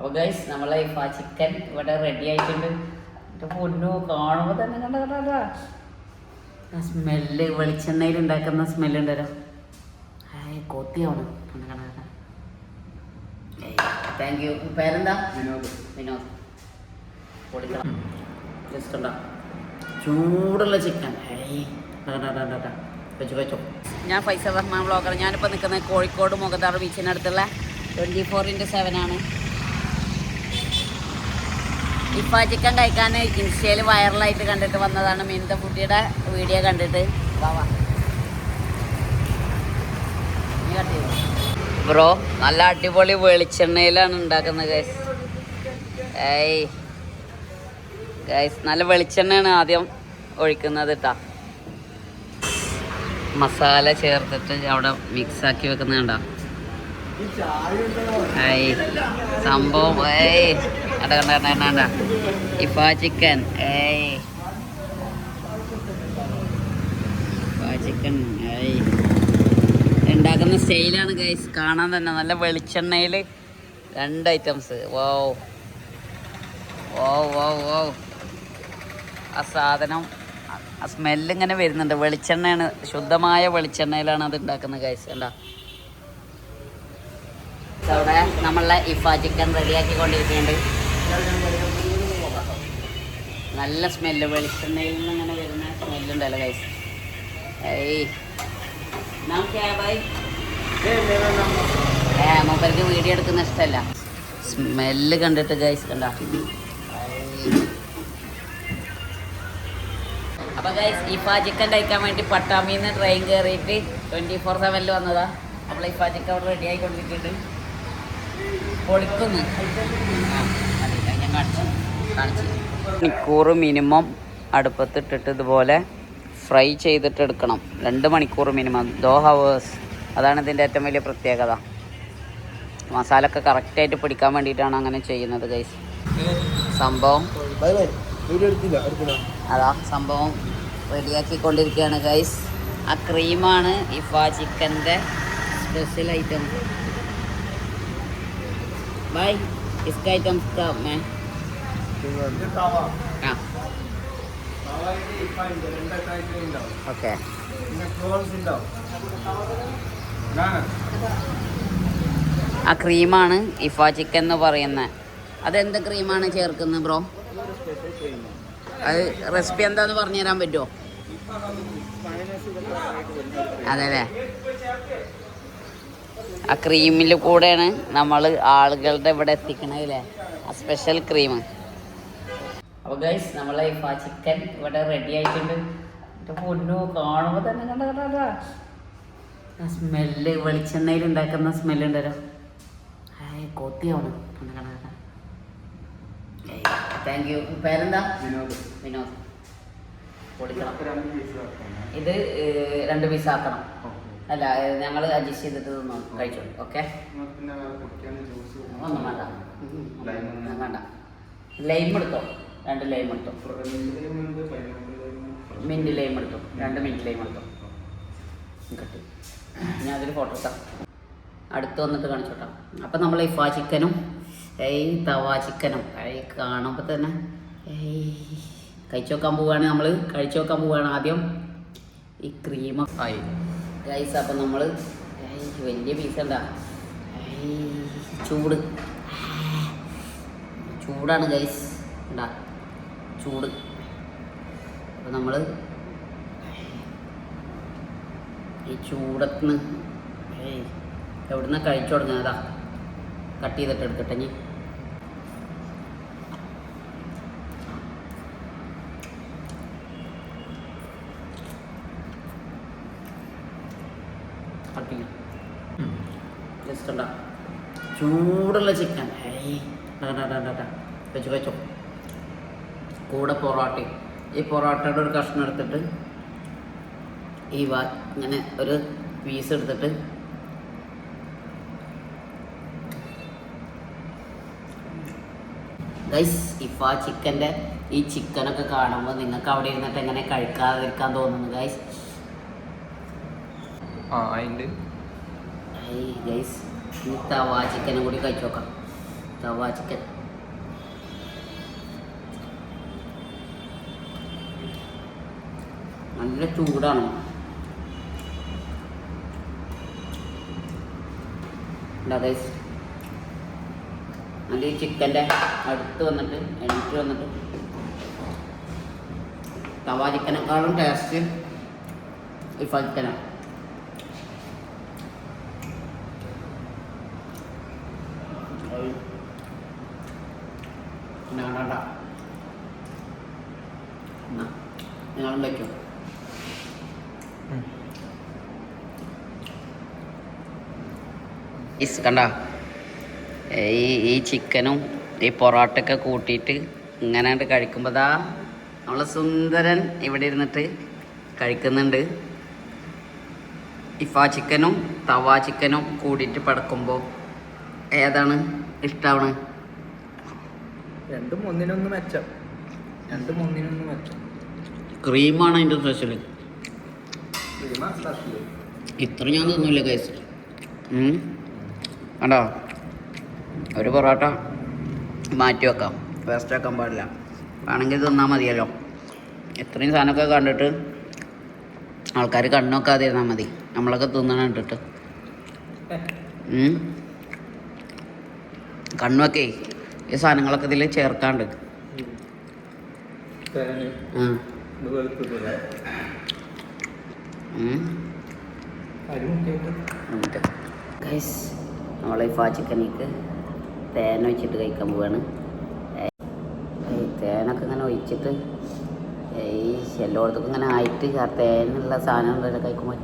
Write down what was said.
അപ്പോൾ ഗൈസ് നമ്മളെ ഇഫ ചിക്കൻ ഇവിടെ റെഡി ആയിട്ടുണ്ട്. എൻ്റെ പൊന്നു കാണുമ്പോൾ തന്നെ കണ്ടാ ആ സ്മെല്ല്, വെളിച്ചെണ്ണയിൽ ഉണ്ടാക്കുന്ന സ്മെല്ലുണ്ടല്ലോ. കൊത്തിയാണ്. Thank you. പേരെന്താ? വിനോദ്. പൊളിക്കണം. ജസ്റ്റ് ഉണ്ടാ ചൂടുള്ള ചിക്കൻ. വെച്ചോ. ഞാൻ ഫൈസൽ റഹ്മാൻ ബ്ലോഗർ. ഞാനിപ്പോൾ നിൽക്കുന്നത് കോഴിക്കോട് മുഖദാർ ബീച്ചിനടുത്തുള്ള 24/7 ആണ്. ഇഫ ചിക്കൻ കഴിക്കാൻ ഇൻസ്റ്റയിൽ വൈറലായിട്ട് കണ്ടിട്ട് വന്നതാണ്. മീൻത കുട്ടിയുടെ വീഡിയോ കണ്ടിട്ട് ബ്രോ നല്ല അടിപൊളി വെളിച്ചെണ്ണയിലാണ് ഉണ്ടാക്കുന്നത് ഗൈസ്. ഗൈസ് നല്ല വെളിച്ചെണ്ണയാണ് ആദ്യം ഒഴിക്കുന്നത് കേട്ടോ. മസാല ചേർത്തിട്ട് അവിടെ മിക്സാക്കി വെക്കുന്നുണ്ടോ. സംഭവം കണ്ട ഇഫ ചിക്കൻ. ചിക്കൻ ഉണ്ടാക്കുന്ന സ്റ്റൈലാണ് ഗൈസ്. കാണാൻ തന്നെ നല്ല വെളിച്ചെണ്ണയിൽ 2 ഐറ്റംസ്. വോ വോ വോ വോ ആ സാധനം, ആ സ്മെല്ലിങ്ങനെ വരുന്നുണ്ട്. വെളിച്ചെണ്ണയാണ്, ശുദ്ധമായ വെളിച്ചെണ്ണയിലാണ് അത് ഉണ്ടാക്കുന്നത് ഗൈസ്. കണ്ടാ അവിടെ നമ്മളെ ഇഫ ചിക്കൻ റെഡിയാക്കിക്കൊണ്ടിരിക്കുന്നുണ്ട്. നല്ല സ്മെല്ല്, വെളിച്ചെണ്ണയിൽ നിന്ന് ഇങ്ങനെ വരുന്ന സ്മെല്ലുണ്ടല്ലോ ഗൈസ്. മൂപ്പർക്ക് വീഡിയോ എടുക്കുന്ന ഇഷ്ടമല്ല. സ്മെല്ല് കണ്ടിട്ട് ഗൈസ് കണ്ട. അപ്പോൾ ഗൈസ് ഇഫ ചിക്കൻ കഴിക്കാൻ വേണ്ടി പട്ടാമ്പിന്ന് ട്രെയിൻ കയറിയിട്ട് 24/7 വന്നതാ. അപ്പോൾ ഇഫ ചിക്കൻ അവിടെ റെഡി ആയിക്കൊണ്ടിരിക്കുന്നുണ്ട്. പൊളിക്കുന്നു. ഞാൻ കാണിച്ചു മണിക്കൂർ മിനിമം അടുപ്പത്തിട്ടിട്ട് ഇതുപോലെ ഫ്രൈ ചെയ്തിട്ട് എടുക്കണം. 2 മണിക്കൂർ മിനിമം, 2 hours. അതാണ് ഇതിൻ്റെ ഏറ്റവും വലിയ പ്രത്യേകത. മസാല ഒക്കെ കറക്റ്റായിട്ട് പിടിക്കാൻ വേണ്ടിയിട്ടാണ് അങ്ങനെ ചെയ്യുന്നത് ഗൈസ്. സംഭവം അതാ സംഭവം റെഡിയാക്കിക്കൊണ്ടിരിക്കുകയാണ് ഗൈസ്. ആ ക്രീമാണ് ഇഫ ചിക്കൻ്റെ സ്പെഷ്യൽ ഐറ്റം. ബൈ इसका आइटम का मैं ഓക്കെ. ആ ക്രീമാണ് ഇഫ ചിക്കൻ എന്ന് പറയുന്നത്. അതെന്ത് ക്രീമാണ് ചേർക്കുന്നത് ബ്രോ? അത് റെസിപ്പി എന്താന്ന് പറഞ്ഞു തരാൻ പറ്റുമോ? അതെ, ആ ക്രീമിൽ കൂടെയാണ് നമ്മൾ ആളുകളുടെ ഇവിടെ എത്തിക്കണല്ലേ, ആ സ്പെഷ്യൽ ക്രീം. അപ്പോൾ ഗൈസ് നമ്മളെ ഇഫ ചിക്കൻ ഇവിടെ റെഡി ആയിട്ടുണ്ട്. എൻ്റെ പൊന്നു കാണുമ്പോൾ തന്നെ കണ്ടാ ആ സ്മെല്ല്, വെളിച്ചെണ്ണയിൽ ഉണ്ടാക്കുന്ന സ്മെല്ലുണ്ടല്ലോ. കൊത്തിയാണ്. Thank you. പേരെന്താ? വിനോദ്. പൊളിക്കണം. ഇത് 2 പീസ് ആക്കണം. അല്ല, ഞങ്ങൾ അഡ്ജസ്റ്റ് ചെയ്തിട്ട് കഴിച്ചോ. ഓക്കെ, ഒന്നും വേണ്ട. വേണ്ട, ലൈം എടുത്തോ. 2 ലൈം എടുത്തോ. മിൻറ്റ് ലൈം എടുത്തോ. 2 മിൻറ്റ് ലൈം എടുത്തോ. കിട്ടി. ഞാൻ അതിൽ ഫോട്ടോ എടുക്കാം. അടുത്ത് വന്നിട്ട് കാണിച്ചോട്ടാ. അപ്പം നമ്മൾ ഇഫ ചിക്കനും തവ ചിക്കനും കാണുമ്പോൾ തന്നെ കഴിച്ചു നോക്കാൻ പോവുകയാണ്. നമ്മൾ കഴിച്ചു നോക്കാൻ പോവുകയാണ്. ആദ്യം ഈ ക്രീമൊക്കെ ആയി ഗൈസ്. അപ്പം നമ്മൾ വലിയ പീസ് എന്താ ചൂടാണ് ഗൈസ്. ഉണ്ടാ ചൂട്. അപ്പം നമ്മൾ ഈ ചൂടത്തുനിന്ന് എവിടുന്ന കഴിച്ചു തുടങ്ങുന്നതാ. കട്ട് ചെയ്തിട്ട് എടുക്കട്ടെ. ഞാൻ ജസ്റ്റ് ഉണ്ടാ ചൂടുള്ള ചിക്കൻ. വെച്ചോ. കൂടെ പൊറോട്ടയും. ഈ പൊറോട്ടയുടെ ഒരു കഷ്ണം എടുത്തിട്ട് ഇങ്ങനെ ഒരു പീസ് എടുത്തിട്ട് ഗൈസ് ഇഫ ചിക്കൻ്റെ ഈ ചിക്കനൊക്കെ കാണുമ്പോൾ നിങ്ങൾക്ക് അവിടെ ഇരുന്നിട്ട് എങ്ങനെ കഴിക്കാതിരിക്കാൻ തോന്നുന്നു ഗൈസ്. ഗൈസ് ഈ തവ ചിക്കനും കൂടി കഴിച്ചു നോക്കാം. തവ ചിക്കൻ. നല്ല ചൂടാണ്. നല്ല ഈ ചിക്കൻ്റെ അടുത്ത് വന്നിട്ട് എണ്ണീറ്റ് വന്നിട്ട് തവ ചിക്കനേക്കാളും ടേസ്റ്റ് ഇഫ ചിക്കനാണ്. നിങ്ങളും വയ്ക്കും. കണ്ട ഈ ചിക്കനും ഈ പൊറോട്ടയൊക്കെ കൂട്ടിയിട്ട് ഇങ്ങനെ കഴിക്കുമ്പോൾ ദാ നമ്മളെ സുന്ദരൻ ഇവിടെ ഇരുന്നിട്ട് കഴിക്കുന്നുണ്ട്. ഇഫ ചിക്കനും തവ ചിക്കനും കൂടിയിട്ട് പടക്കുമ്പോൾ ഏതാണ് ഇഷ്ടമാണ്? രണ്ടും ഒന്നിനൊന്ന് മെച്ചം. ക്രീമാണ് അതിൻ്റെ സ്പെഷ്യൽ. ഇത്ര ഞാൻ തിന്നില്ല കേസ്. കണ്ടോ, ഒരു പൊറോട്ട മാറ്റി വെക്കാം, വേസ്റ്റ് ആക്കാൻ പാടില്ല. വേണമെങ്കിൽ തിന്നാൽ മതിയല്ലോ. ഇത്രയും സാധനമൊക്കെ കണ്ടിട്ട് ആൾക്കാർ കണ്ണൊക്കെ ഇരുന്നാൽ മതി. നമ്മളൊക്കെ തിന്നണ കണ്ടിട്ട് കണ്ണൊക്കെ ഈ സാധനങ്ങളൊക്കെ ഇതിൽ ചേർക്കാണ്ട്. നമ്മൾ ഇഫ ചിക്കനിക്ക് തേൻ ഒഴിച്ചിട്ട് കഴിക്കാൻ പോവാണ്. തേനൊക്കെ ഇങ്ങനെ ഒഴിച്ചിട്ട് ഈ എല്ലായിടത്തും ഇങ്ങനെ ആയിട്ട് ആ തേനുള്ള സാധനം കഴിക്കുമ്പോൾ